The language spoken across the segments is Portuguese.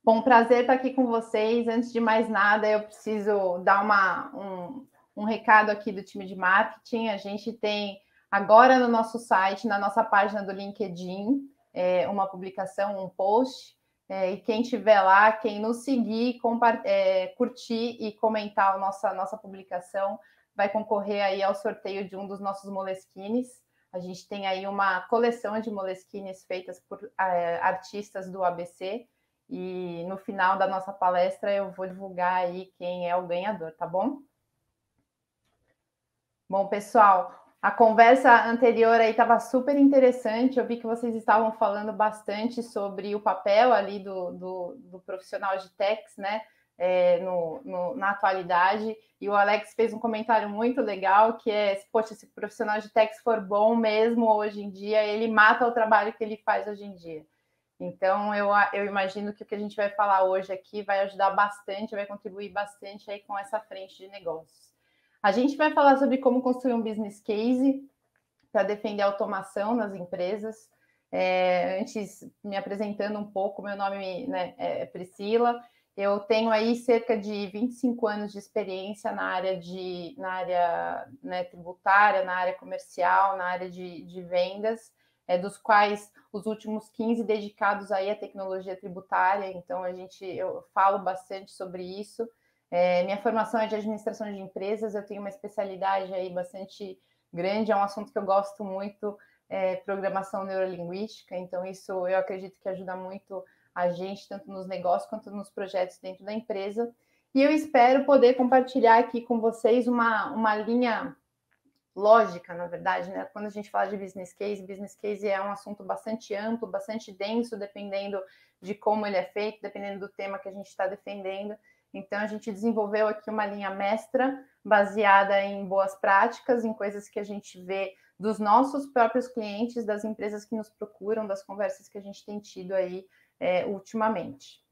Bom, prazer estar aqui com vocês. Antes de mais nada, eu preciso dar um recado aqui do time de marketing. A gente tem agora no nosso site, na nossa página do LinkedIn, uma publicação, um post. E quem estiver lá, quem nos seguir, curtir e comentar a nossa publicação, vai concorrer aí ao sorteio de um dos nossos moleskines. A gente tem aí uma coleção de moleskines feitas por artistas do ABC. E no final da nossa palestra eu vou divulgar aí quem é o ganhador, tá bom? Bom, pessoal, a conversa anterior aí estava super interessante. Eu vi que vocês estavam falando bastante sobre o papel ali do profissional de techs, né? Na atualidade. E o Alex fez um comentário muito legal, que é, poxa, se o profissional de techs for bom mesmo hoje em dia, ele mata o trabalho que ele faz hoje em dia. Então, eu imagino que o que a gente vai falar hoje aqui vai ajudar bastante, vai contribuir bastante aí com essa frente de negócios. A gente vai falar sobre como construir um business case para defender a automação nas empresas. Antes, me apresentando um pouco, meu nome, né, é Priscila. Eu tenho aí cerca de 25 anos de experiência na área né, tributária, na área comercial, na área de vendas, dos quais os últimos 15 dedicados aí à tecnologia tributária. Então, eu falo bastante sobre isso. Minha formação é de administração de empresas, eu tenho uma especialidade aí bastante grande, é um assunto que eu gosto muito, programação neurolinguística, então isso eu acredito que ajuda muito a gente, tanto nos negócios quanto nos projetos dentro da empresa. E eu espero poder compartilhar aqui com vocês uma linha lógica, na verdade, né? Quando a gente fala de business case é um assunto bastante amplo, bastante denso, dependendo de como ele é feito, dependendo do tema que a gente está defendendo. Então, a gente desenvolveu aqui uma linha mestra baseada em boas práticas, em coisas que a gente vê dos nossos próprios clientes, das empresas que nos procuram, das conversas que a gente tem tido aí ultimamente.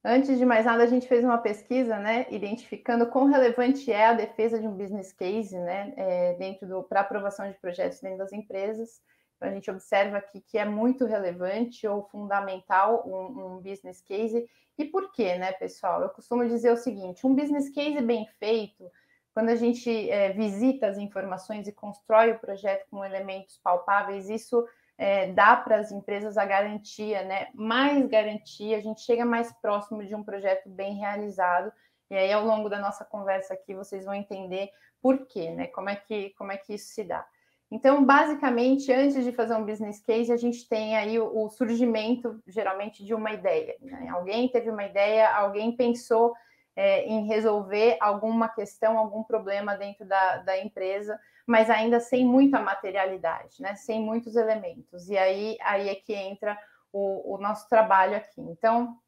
Antes de mais nada, a gente fez uma pesquisa, né, identificando quão relevante é a defesa de um business case, né, para aprovação de projetos dentro das empresas. Então, a gente observa aqui que é muito relevante ou fundamental um business case. E por quê, né, pessoal? Eu costumo dizer o seguinte, um business case bem feito, quando a gente visita as informações e constrói o projeto com elementos palpáveis, isso dá para as empresas a garantia, né? Mais garantia, a gente chega mais próximo de um projeto bem realizado. E aí, ao longo da nossa conversa aqui, vocês vão entender por quê, né? Como é que isso se dá. Então, basicamente, antes de fazer um business case, a gente tem aí o surgimento, geralmente, de uma ideia, né? Alguém teve uma ideia, alguém pensou em resolver alguma questão, algum problema dentro da empresa, mas ainda sem muita materialidade, né? Sem muitos elementos. E aí é que entra o nosso trabalho aqui. Então,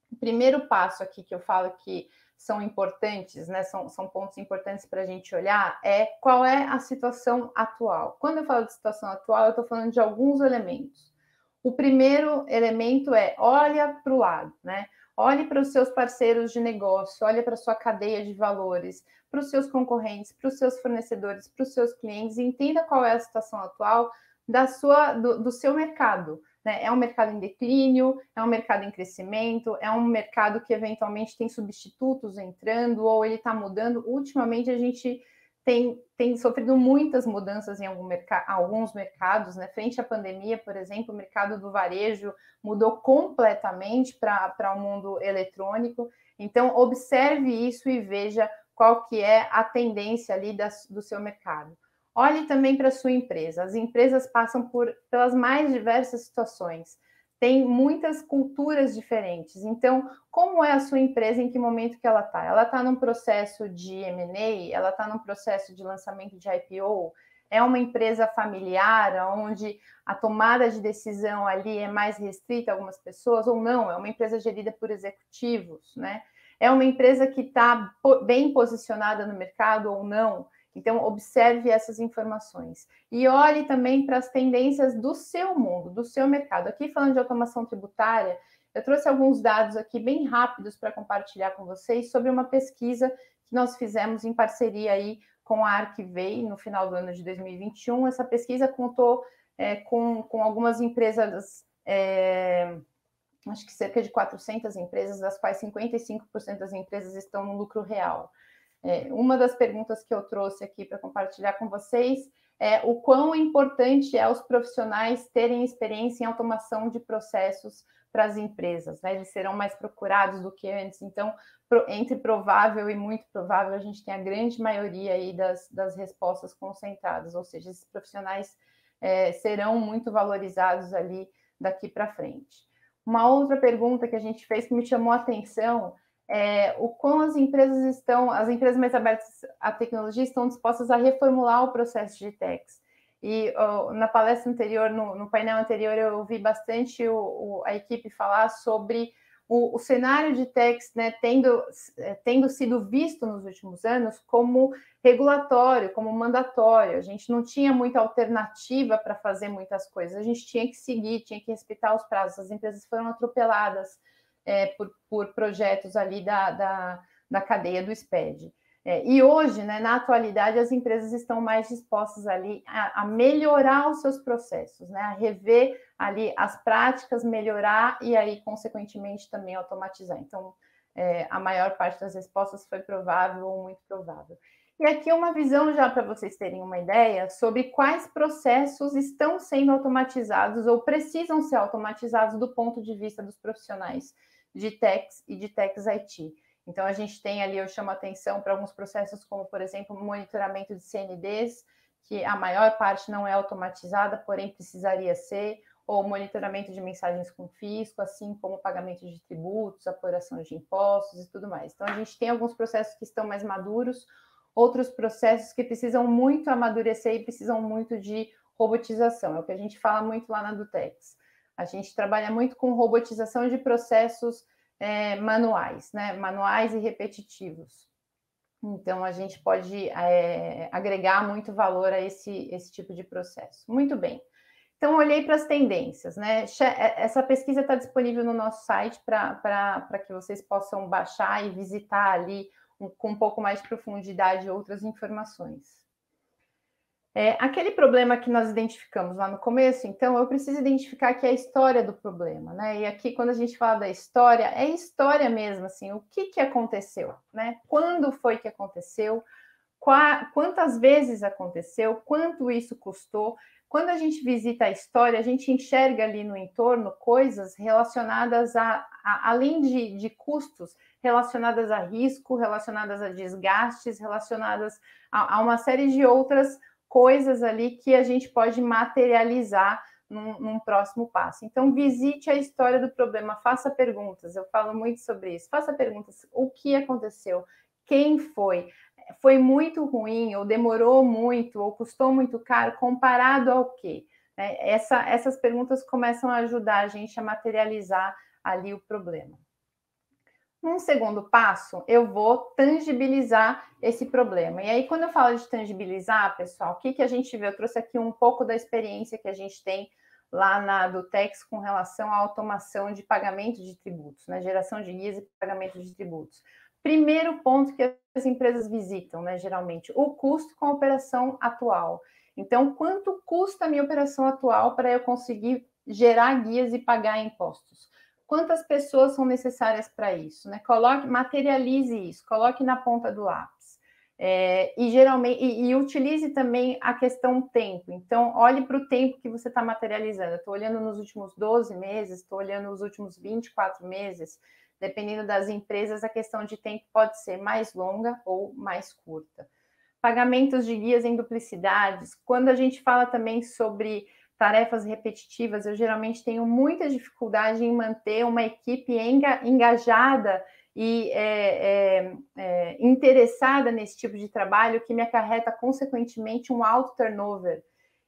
o primeiro passo aqui que eu falo que são importantes, né? São pontos importantes para a gente olhar, qual é a situação atual. Quando eu falo de situação atual, eu estou falando de alguns elementos. O primeiro elemento olha para o lado, né? Olhe para os seus parceiros de negócio, olhe para a sua cadeia de valores, para os seus concorrentes, para os seus fornecedores, para os seus clientes, e entenda qual é a situação atual do seu mercado. Né? É um mercado em declínio, é um mercado em crescimento, é um mercado que eventualmente tem substitutos entrando ou ele está mudando. Ultimamente a gente tem sofrido muitas mudanças em alguns mercados, né? Frente à pandemia, por exemplo, o mercado do varejo mudou completamente para o mundo eletrônico. Então, observe isso e veja qual que é a tendência ali do seu mercado. Olhe também para a sua empresa. As empresas passam pelas mais diversas situações. Tem muitas culturas diferentes. Então, como é a sua empresa, em que momento que ela está? Ela está num processo de M&A? Ela está num processo de lançamento de IPO? É uma empresa familiar, onde a tomada de decisão ali é mais restrita a algumas pessoas ou não? É uma empresa gerida por executivos, né? É uma empresa que está bem posicionada no mercado ou não? Então, observe essas informações. E olhe também para as tendências do seu mundo, do seu mercado. Aqui, falando de automação tributária, eu trouxe alguns dados aqui bem rápidos para compartilhar com vocês sobre uma pesquisa que nós fizemos em parceria aí com a Arquivei no final do ano de 2021. Essa pesquisa contou com algumas empresas acho que cerca de 400 empresas, das quais 55% das empresas estão no lucro real. Uma das perguntas que eu trouxe aqui para compartilhar com vocês é o quão importante é os profissionais terem experiência em automação de processos para as empresas, né? Eles serão mais procurados do que antes. Então, entre provável e muito provável, a gente tem a grande maioria aí das respostas concentradas, ou seja, esses profissionais serão muito valorizados ali daqui para frente. Uma outra pergunta que a gente fez que me chamou a atenção o quão as empresas mais abertas à tecnologia estão dispostas a reformular o processo de techs. E na palestra anterior, no painel anterior, eu ouvi bastante a equipe falar sobre o cenário de techs, né, tendo sido visto nos últimos anos como regulatório, como mandatório. A gente não tinha muita alternativa para fazer muitas coisas, a gente tinha que seguir, tinha que respeitar os prazos. As empresas foram atropeladas por projetos ali da cadeia do SPED. E hoje, né, na atualidade, as empresas estão mais dispostas ali a melhorar os seus processos, né, a rever ali as práticas, melhorar e aí, consequentemente, também automatizar. Então, a maior parte das respostas foi provável ou muito provável. E aqui uma visão já para vocês terem uma ideia sobre quais processos estão sendo automatizados ou precisam ser automatizados do ponto de vista dos profissionais de techs e de techs IT. Então, a gente tem ali, eu chamo a atenção para alguns processos, como, por exemplo, o monitoramento de CNDs, que a maior parte não é automatizada, porém precisaria ser, ou monitoramento de mensagens com fisco, assim como pagamento de tributos, apuração de impostos e tudo mais. Então, a gente tem alguns processos que estão mais maduros, outros processos que precisam muito amadurecer e precisam muito de robotização. É o que a gente fala muito lá na Dutex. A gente trabalha muito com robotização de processos manuais, né? Manuais e repetitivos. Então, a gente pode agregar muito valor a esse tipo de processo. Muito bem. Então, olhei para as tendências, né? Essa pesquisa está disponível no nosso site para que vocês possam baixar e visitar ali com um pouco mais de profundidade outras informações. Aquele problema que nós identificamos lá no começo, então, eu preciso identificar que é a história do problema, né? E aqui, quando a gente fala da história, é história mesmo, assim, o que aconteceu, né? Quando foi que aconteceu? Quantas vezes aconteceu? Quanto isso custou? Quando a gente visita a história, a gente enxerga ali no entorno coisas relacionadas além de custos, relacionadas a risco, relacionadas a desgastes, relacionadas a uma série de outras coisas ali que a gente pode materializar num próximo passo. Então, visite a história do problema, faça perguntas, eu falo muito sobre isso, faça perguntas, o que aconteceu, quem foi? Foi muito ruim, ou demorou muito, ou custou muito caro, comparado ao quê? Essas perguntas começam a ajudar a gente a materializar ali o problema. Num segundo passo, eu vou tangibilizar esse problema. E aí, quando eu falo de tangibilizar, pessoal, o que a gente vê? Eu trouxe aqui um pouco da experiência que a gente tem lá na Dutex com relação à automação de pagamento de tributos, né? Geração de guias e pagamento de tributos. Primeiro ponto que as empresas visitam, né, geralmente, o custo com a operação atual. Então, quanto custa a minha operação atual para eu conseguir gerar guias e pagar impostos? Quantas pessoas são necessárias para isso, né? Materialize isso, coloque na ponta do lápis. E geralmente utilize também a questão tempo. Então, olhe para o tempo que você está materializando. Estou olhando nos últimos 12 meses, estou olhando nos últimos 24 meses. Dependendo das empresas, a questão de tempo pode ser mais longa ou mais curta. Pagamentos de guias em duplicidades. Quando a gente fala também sobre tarefas repetitivas, eu geralmente tenho muita dificuldade em manter uma equipe engajada e interessada nesse tipo de trabalho, que me acarreta, consequentemente, um alto turnover.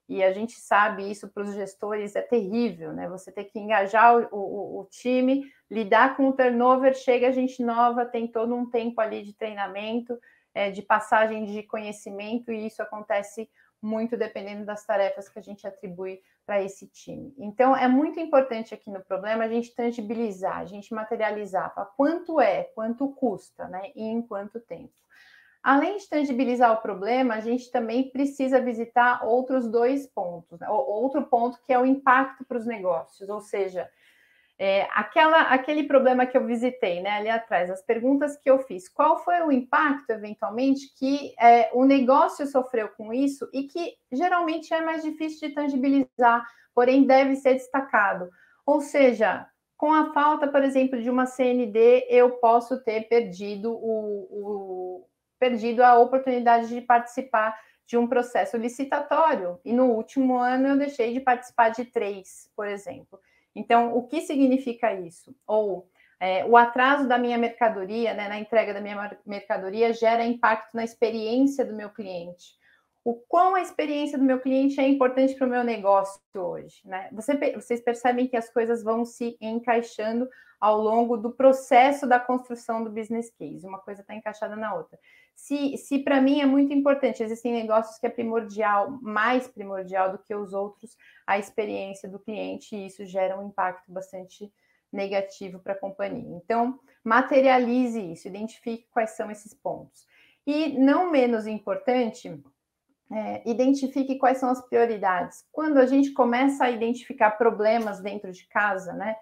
E a gente sabe isso para os gestores, é terrível, né? Você tem que engajar o time, lidar com o turnover, chega gente nova, tem todo um tempo ali de treinamento, de passagem de conhecimento, e isso acontece muito dependendo das tarefas que a gente atribui para esse time. Então, é muito importante aqui no problema a gente tangibilizar, a gente materializar, para quanto custa, né? E em quanto tempo. Além de tangibilizar o problema, a gente também precisa visitar outros dois pontos, né? Outro ponto que é o impacto para os negócios, ou seja, Aquele problema que eu visitei, né, ali atrás, as perguntas que eu fiz, qual foi o impacto, eventualmente, que o negócio sofreu com isso e que geralmente é mais difícil de tangibilizar, porém deve ser destacado. Ou seja, com a falta, por exemplo, de uma CND, eu posso ter perdido a oportunidade de participar de um processo licitatório, e no último ano eu deixei de participar de 3, por exemplo. Então, o que significa isso? Ou o atraso da minha mercadoria, né, na entrega da minha mercadoria, gera impacto na experiência do meu cliente. O quão a experiência do meu cliente é importante para o meu negócio hoje, né? Vocês percebem que as coisas vão se encaixando ao longo do processo da construção do business case. Uma coisa está encaixada na outra. Se para mim é muito importante, existem negócios que é primordial, mais primordial do que os outros, a experiência do cliente, e isso gera um impacto bastante negativo para a companhia. Então, materialize isso, identifique quais são esses pontos. E, não menos importante, identifique quais são as prioridades. Quando a gente começa a identificar problemas dentro de casa, né,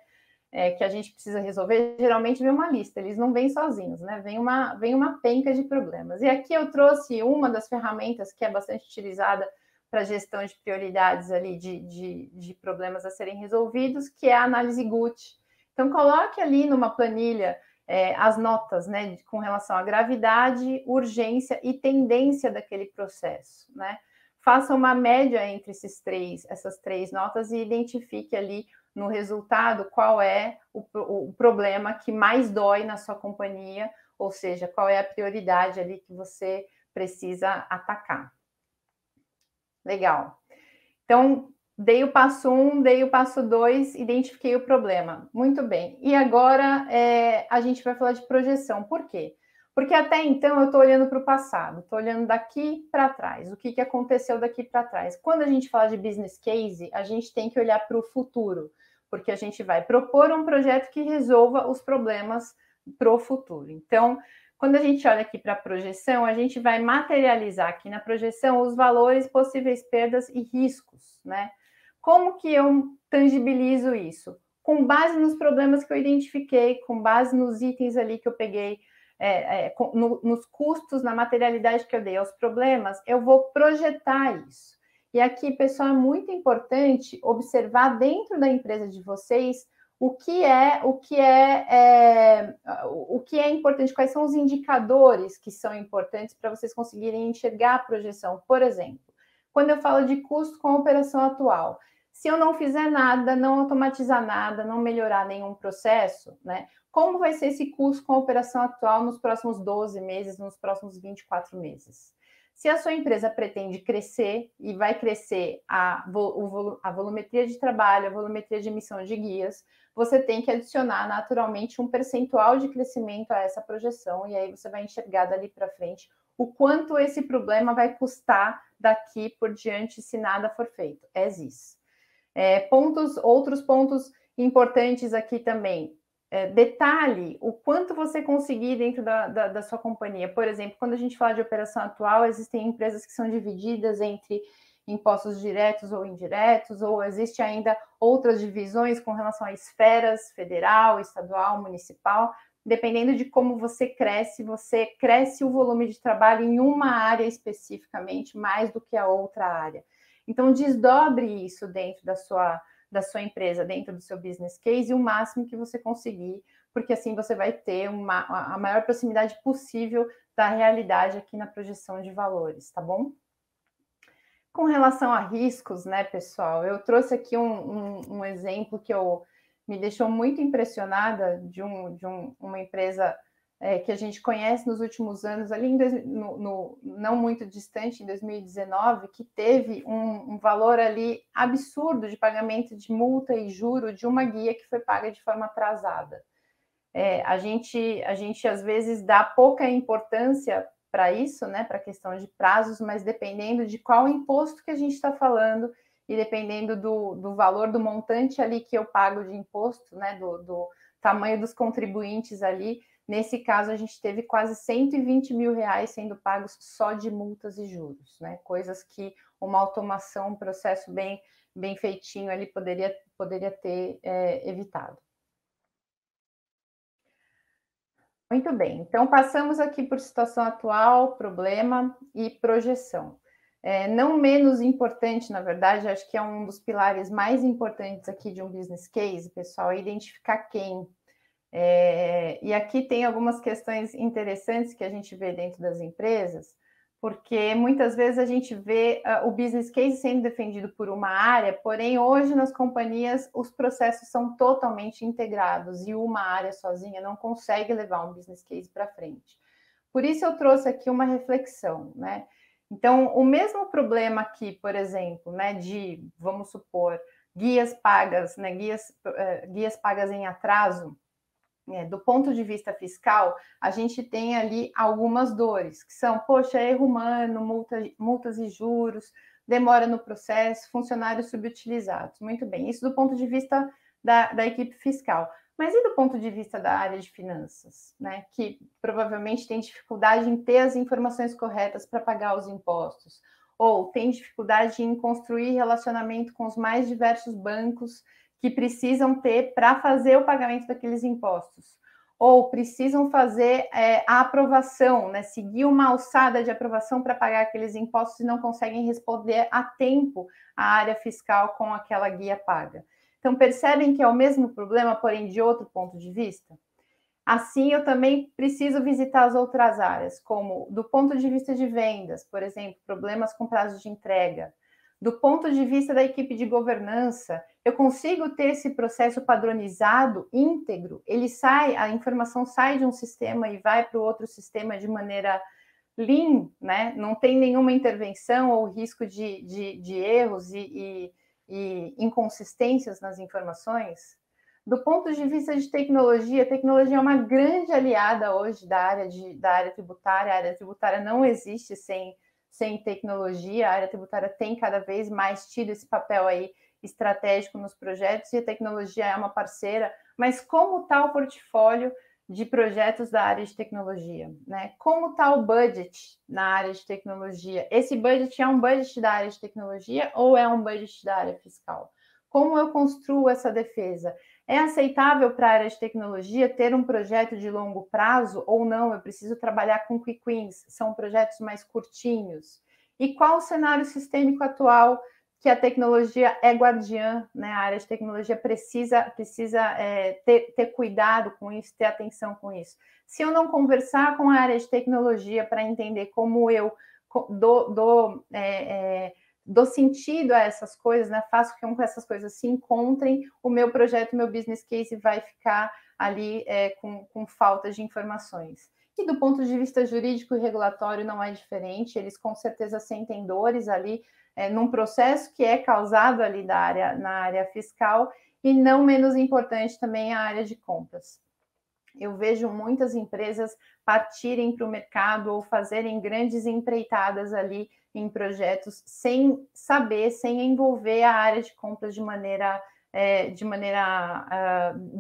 que a gente precisa resolver, geralmente vem uma lista, eles não vêm sozinhos, né? Vem uma penca de problemas. E aqui eu trouxe uma das ferramentas que é bastante utilizada para gestão de prioridades ali de problemas a serem resolvidos, que é a análise GUT. Então, coloque ali numa planilha as notas, né, com relação à gravidade, urgência e tendência daquele processo, né? Faça uma média entre essas três notas e identifique ali no resultado qual é o problema que mais dói na sua companhia, ou seja, qual é a prioridade ali que você precisa atacar. Legal. Então, dei o passo 1, dei o passo 2, identifiquei o problema. Muito bem. E agora a gente vai falar de projeção. Por quê? Porque até então eu estou olhando para o passado, estou olhando daqui para trás, o que aconteceu daqui para trás. Quando a gente fala de business case, a gente tem que olhar para o futuro, porque a gente vai propor um projeto que resolva os problemas para o futuro. Então, quando a gente olha aqui para a projeção, a gente vai materializar aqui na projeção os valores, possíveis perdas e riscos, né? Como que eu tangibilizo isso? Com base nos problemas que eu identifiquei, com base nos itens ali que eu peguei, nos custos, na materialidade que eu dei aos problemas, eu vou projetar isso. E aqui, pessoal, é muito importante observar dentro da empresa de vocês o que é importante, quais são os indicadores que são importantes para vocês conseguirem enxergar a projeção. Por exemplo, quando eu falo de custo com a operação atual, se eu não fizer nada, não automatizar nada, não melhorar nenhum processo, né? Como vai ser esse custo com a operação atual nos próximos 12 meses, nos próximos 24 meses? Se a sua empresa pretende crescer e vai crescer a volumetria de trabalho, a volumetria de emissão de guias, você tem que adicionar naturalmente um percentual de crescimento a essa projeção, e aí você vai enxergar dali para frente o quanto esse problema vai custar daqui por diante se nada for feito. As is. Outros pontos importantes aqui também. Detalhe o quanto você conseguir dentro da sua companhia. Por exemplo, quando a gente fala de operação atual, existem empresas que são divididas entre impostos diretos ou indiretos, ou existe ainda outras divisões com relação a esferas federal, estadual, municipal. Dependendo de como você cresce o volume de trabalho em uma área especificamente, mais do que a outra área. Então, desdobre isso dentro da sua empresa, dentro do seu business case, o máximo que você conseguir, porque assim você vai ter a maior proximidade possível da realidade aqui na projeção de valores, tá bom? Com relação a riscos, né, pessoal, eu trouxe aqui um exemplo que me deixou muito impressionada de uma empresa que a gente conhece nos últimos anos, ali não muito distante, em 2019, que teve um valor ali absurdo de pagamento de multa e juro de uma guia que foi paga de forma atrasada. A gente às vezes dá pouca importância para isso, né, para a questão de prazos, mas dependendo de qual imposto que a gente está falando e dependendo do valor do montante ali que eu pago de imposto, né, do tamanho dos contribuintes ali, nesse caso a gente teve quase 120 mil reais sendo pagos só de multas e juros, né, coisas que uma automação, um processo bem feitinho ali poderia ter evitado. Muito bem, então passamos aqui por situação atual, problema e projeção. Não menos importante, na verdade, acho que é um dos pilares mais importantes aqui de um business case, pessoal, é identificar quem. E aqui tem algumas questões interessantes que a gente vê dentro das empresas, porque muitas vezes a gente vê o business case sendo defendido por uma área, porém hoje nas companhias os processos são totalmente integrados e uma área sozinha não consegue levar um business case para frente. Por isso eu trouxe aqui uma reflexão, né? Então, o mesmo problema aqui, por exemplo, né, de, vamos supor, guias pagas, né, guias pagas em atraso, do ponto de vista fiscal, a gente tem ali algumas dores, que são, poxa, erro humano, multas e juros, demora no processo, funcionários subutilizados. Muito bem, isso do ponto de vista da equipe fiscal. Mas e do ponto de vista da área de finanças, né? Que provavelmente tem dificuldade em ter as informações corretas para pagar os impostos, ou tem dificuldade em construir relacionamento com os mais diversos bancos que precisam ter para fazer o pagamento daqueles impostos, ou precisam fazer a aprovação, né, seguir uma alçada de aprovação para pagar aqueles impostos e não conseguem responder a tempo a área fiscal com aquela guia paga. Então, percebem que é o mesmo problema, porém de outro ponto de vista? Assim, eu também preciso visitar as outras áreas, como do ponto de vista de vendas, por exemplo, problemas com prazo de entrega. Do ponto de vista da equipe de governança, eu consigo ter esse processo padronizado, íntegro, a informação sai de um sistema e vai para o outro sistema de maneira lean, né? Não tem nenhuma intervenção ou risco de erros e inconsistências nas informações. Do ponto de vista de tecnologia, a tecnologia é uma grande aliada hoje da área tributária. A área tributária não existe sem tecnologia. A área tributária tem cada vez mais tido esse papel aí estratégico nos projetos e a tecnologia é uma parceira. Mas como está o portfólio de projetos da área de tecnologia, né? Como está o budget na área de tecnologia? Esse budget é um budget da área de tecnologia ou é um budget da área fiscal? Como eu construo essa defesa? É aceitável para a área de tecnologia ter um projeto de longo prazo ou não? Eu preciso trabalhar com quick wins, são projetos mais curtinhos. E qual o cenário sistêmico atual que a tecnologia é guardiã, né? A área de tecnologia precisa ter cuidado com isso, ter atenção com isso. Se eu não conversar com a área de tecnologia para entender como eu dou sentido a essas coisas, né? Faço com que essas coisas se encontrem, o meu projeto, o meu business case vai ficar ali com falta de informações. E do ponto de vista jurídico e regulatório não é diferente, eles com certeza sentem dores ali num processo que é causado ali na área fiscal, e não menos importante também a área de compras. Eu vejo muitas empresas partirem para o mercado ou fazerem grandes empreitadas ali em projetos sem saber, sem envolver a área de compras de maneira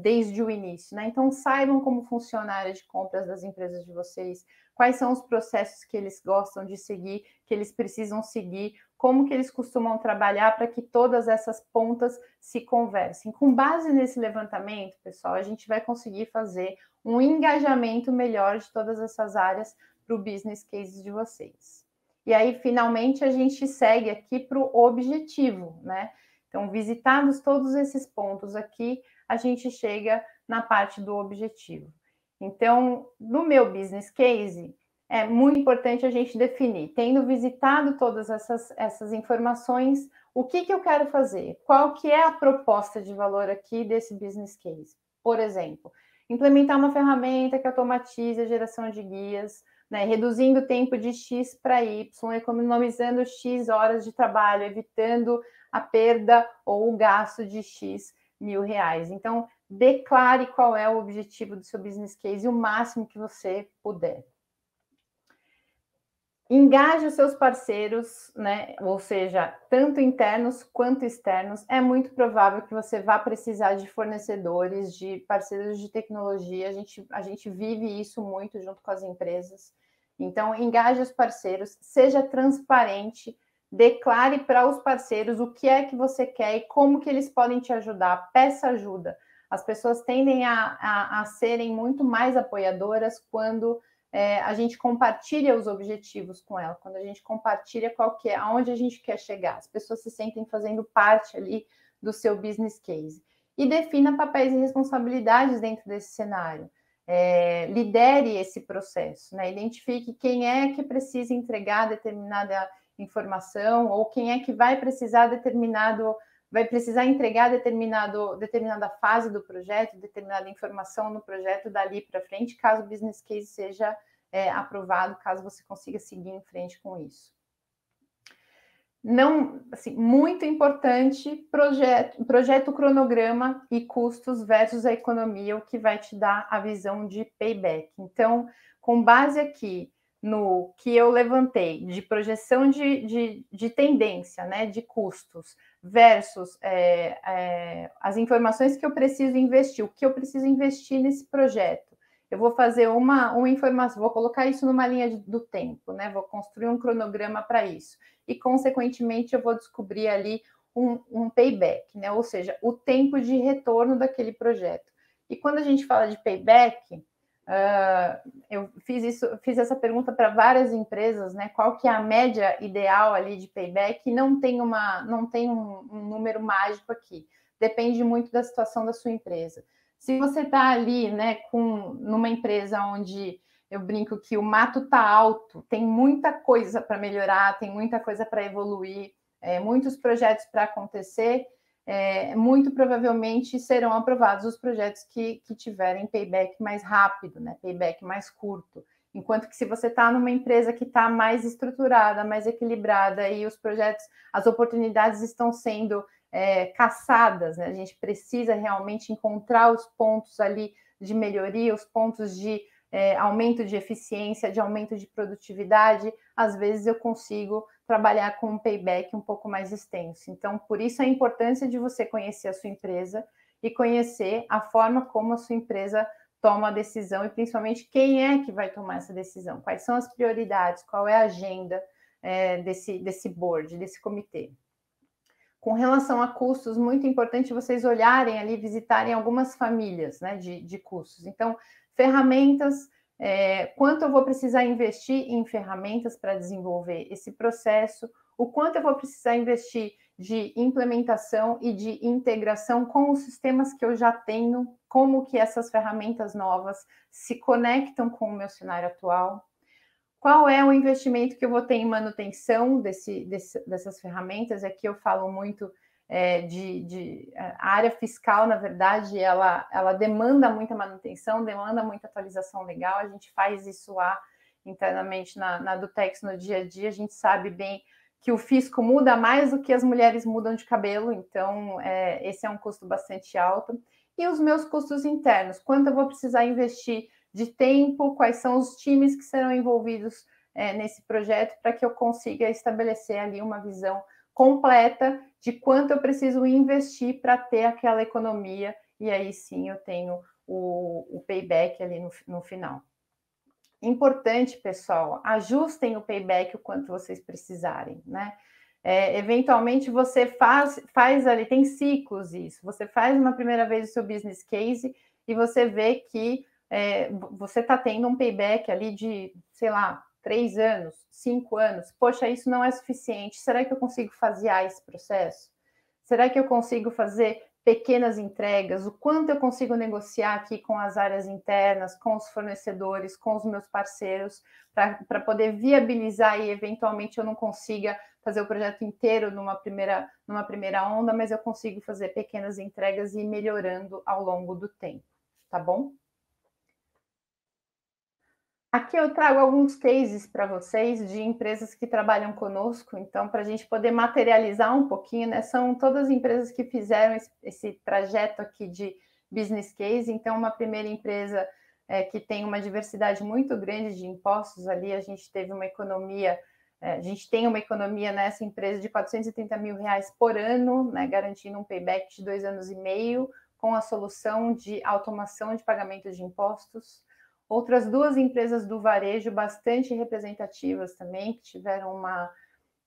desde o início, né? Então saibam como funciona a área de compras das empresas de vocês, quais são os processos que eles gostam de seguir, que eles precisam seguir, como que eles costumam trabalhar para que todas essas pontas se conversem. Com base nesse levantamento, pessoal, a gente vai conseguir fazer um engajamento melhor de todas essas áreas para o business case de vocês. E aí, finalmente, a gente segue aqui para o objetivo, né? Então, visitados todos esses pontos aqui, a gente chega na parte do objetivo. Então, no meu business case, é muito importante a gente definir, tendo visitado todas essas informações, o que eu quero fazer? Qual que é a proposta de valor aqui desse business case? Por exemplo, implementar uma ferramenta que automatize a geração de guias, né, reduzindo o tempo de X para Y, economizando X horas de trabalho, evitando a perda ou o gasto de X mil reais. Então, declare qual é o objetivo do seu business case o máximo que você puder. Engaje os seus parceiros, né? Ou seja, tanto internos quanto externos. É muito provável que você vá precisar de fornecedores, de parceiros de tecnologia. A gente vive isso muito junto com as empresas. Então, engaje os parceiros, seja transparente, declare para os parceiros o que é que você quer e como que eles podem te ajudar. Peça ajuda. As pessoas tendem a serem muito mais apoiadoras quando a gente compartilha os objetivos com ela, quando a gente compartilha aonde a gente quer chegar. As pessoas se sentem fazendo parte ali do seu business case. E defina papéis e responsabilidades dentro desse cenário. Lidere esse processo, né? Identifique quem é que precisa entregar determinada informação ou quem é que vai precisar entregar determinada fase do projeto, determinada informação no projeto dali para frente, caso o business case seja aprovado, caso você consiga seguir em frente com isso. Não, assim, muito importante, projeto cronograma e custos versus a economia, o que vai te dar a visão de payback. Então, com base aqui no que eu levantei de projeção de tendência, né, de custos, versus as informações que eu preciso investir, o que eu preciso investir nesse projeto. Eu vou fazer uma informação, vou colocar isso numa linha do tempo, né? Vou construir um cronograma para isso. E, consequentemente, eu vou descobrir ali um payback, né? Ou seja, o tempo de retorno daquele projeto. E quando a gente fala de payback, eu fiz essa pergunta para várias empresas, né? Qual que é a média ideal ali de payback? E não tem um número mágico aqui. Depende muito da situação da sua empresa. Se você está ali, né, numa empresa onde eu brinco que o mato está alto, tem muita coisa para melhorar, tem muita coisa para evoluir, muitos projetos para acontecer, muito provavelmente serão aprovados os projetos que tiverem payback mais rápido, né, payback mais curto. Enquanto que se você está numa empresa que está mais estruturada, mais equilibrada e os projetos, as oportunidades estão sendo caçadas, né? A gente precisa realmente encontrar os pontos ali de melhoria, os pontos de aumento de eficiência, de aumento de produtividade. Às vezes eu consigo trabalhar com um payback um pouco mais extenso. Então, por isso a importância de você conhecer a sua empresa e conhecer a forma como a sua empresa toma a decisão e principalmente quem é que vai tomar essa decisão, quais são as prioridades, qual é a agenda desse board, desse comitê. Com relação a custos, muito importante vocês olharem ali, visitarem algumas famílias, né, de custos. Então, ferramentas, quanto eu vou precisar investir em ferramentas para desenvolver esse processo, o quanto eu vou precisar investir de implementação e de integração com os sistemas que eu já tenho, como que essas ferramentas novas se conectam com o meu cenário atual. Qual é o investimento que eu vou ter em manutenção dessas ferramentas? Aqui eu falo muito a área fiscal, na verdade, ela demanda muita manutenção, demanda muita atualização legal. A gente faz isso lá internamente na Dutex no dia a dia. A gente sabe bem que o fisco muda mais do que as mulheres mudam de cabelo, então esse é um custo bastante alto. E os meus custos internos, quanto eu vou precisar investir de tempo, quais são os times que serão envolvidos nesse projeto, para que eu consiga estabelecer ali uma visão completa de quanto eu preciso investir para ter aquela economia, e aí sim eu tenho o payback ali no final. Importante, pessoal, ajustem o payback o quanto vocês precisarem, né? Eventualmente você faz ali, tem ciclos isso, você faz uma primeira vez o seu business case e você vê que você está tendo um payback ali de, sei lá, 3 anos, 5 anos. Poxa, isso não é suficiente. Será que eu consigo fasear esse processo? Será que eu consigo fazer pequenas entregas? O quanto eu consigo negociar aqui com as áreas internas, com os fornecedores, com os meus parceiros, para poder viabilizar e eventualmente eu não consiga fazer o projeto inteiro numa primeira onda, mas eu consigo fazer pequenas entregas e ir melhorando ao longo do tempo, tá bom? Aqui eu trago alguns cases para vocês de empresas que trabalham conosco, então, para a gente poder materializar um pouquinho, né? São todas empresas que fizeram esse trajeto aqui de business case. Então, uma primeira empresa que tem uma diversidade muito grande de impostos ali, a gente teve uma economia, a gente tem uma economia nessa empresa de R$430 mil por ano, né? Garantindo um payback de 2 anos e meio, com a solução de automação de pagamento de impostos. Outras 2 empresas do varejo bastante representativas também, que tiveram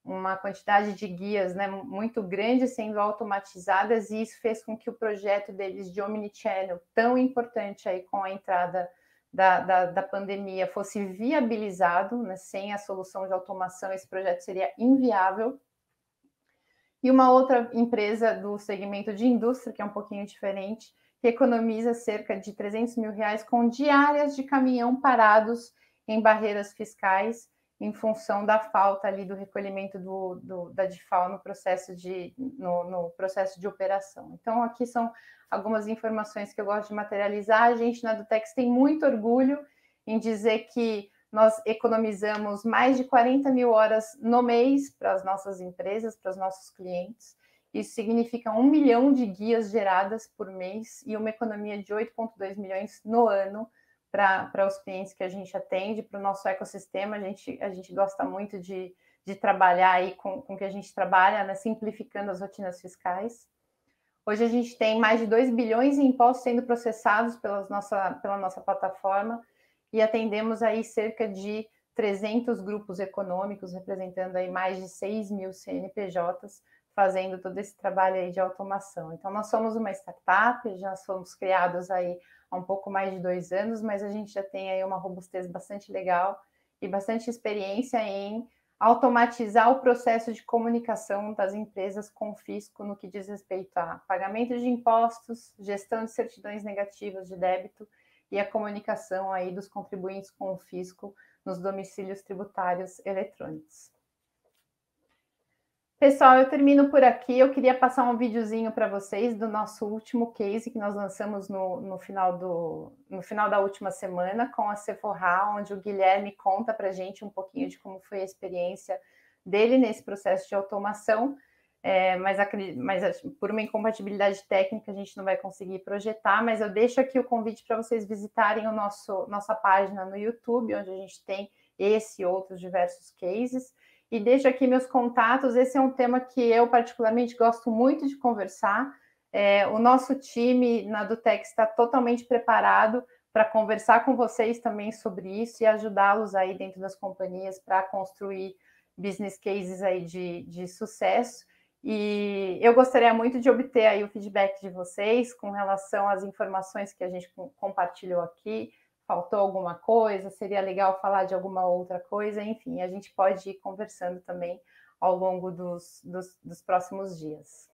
uma quantidade de guias, né, muito grande sendo automatizadas, e isso fez com que o projeto deles de Omnichannel, tão importante aí com a entrada da pandemia, fosse viabilizado, né? Sem a solução de automação, esse projeto seria inviável. E uma outra empresa do segmento de indústria, que é um pouquinho diferente, que economiza cerca de R$300 mil com diárias de caminhão parados em barreiras fiscais, em função da falta ali do recolhimento da DIFAL no processo de operação. Então, aqui são algumas informações que eu gosto de materializar. A gente na Dutex tem muito orgulho em dizer que nós economizamos mais de 40 mil horas no mês para as nossas empresas, para os nossos clientes. Isso significa 1 milhão de guias geradas por mês e uma economia de 8,2 milhões no ano para os clientes que a gente atende, para o nosso ecossistema. A gente gosta muito de trabalhar aí com o que a gente trabalha, né, simplificando as rotinas fiscais. Hoje a gente tem mais de 2 bilhões em impostos sendo processados pela nossa plataforma, e atendemos aí cerca de 300 grupos econômicos, representando aí mais de 6 mil CNPJs, fazendo todo esse trabalho aí de automação. Então, nós somos uma startup, já fomos criados aí há um pouco mais de 2 anos, mas a gente já tem aí uma robustez bastante legal e bastante experiência em automatizar o processo de comunicação das empresas com o fisco no que diz respeito a pagamento de impostos, gestão de certidões negativas de débito e a comunicação aí dos contribuintes com o fisco nos domicílios tributários eletrônicos. Pessoal, eu termino por aqui. Eu queria passar um videozinho para vocês do nosso último case que nós lançamos no final da última semana com a Sephora, onde o Guilherme conta para a gente um pouquinho de como foi a experiência dele nesse processo de automação. Mas por uma incompatibilidade técnica a gente não vai conseguir projetar, mas eu deixo aqui o convite para vocês visitarem nossa página no YouTube, onde a gente tem esse e outros diversos cases, e deixo aqui meus contatos. Esse é um tema que eu particularmente gosto muito de conversar. O nosso time na Dutex está totalmente preparado para conversar com vocês também sobre isso e ajudá-los aí dentro das companhias para construir business cases aí de sucesso. E eu gostaria muito de obter aí o feedback de vocês com relação às informações que a gente compartilhou aqui. Faltou alguma coisa? Seria legal falar de alguma outra coisa? Enfim, a gente pode ir conversando também ao longo dos próximos dias.